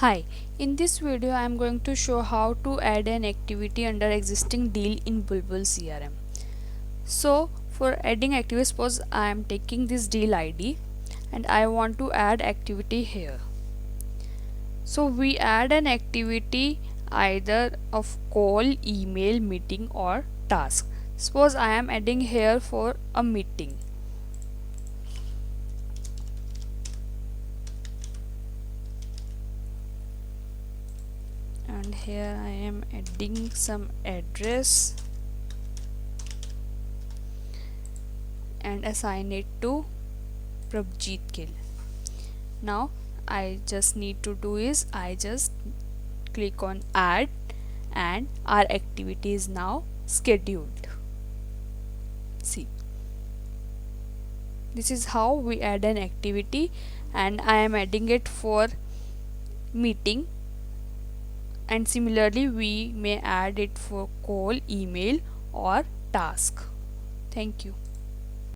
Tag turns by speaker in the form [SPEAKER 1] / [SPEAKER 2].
[SPEAKER 1] Hi, in this video I am going to show how to add an activity under existing deal in Bulbul CRM. So for adding activity, suppose I am taking this deal ID and I want to add activity here. So we add an activity either of call, email, meeting or task. Suppose I am adding here for a meeting. And here I am adding some address and assign it to Prabjeet Gill. Now I just need to do is I just click on add and our activity is now scheduled. See, this is how we add an activity, and I am adding it for meeting, and similarly we may add it for call, email or task. Thank you.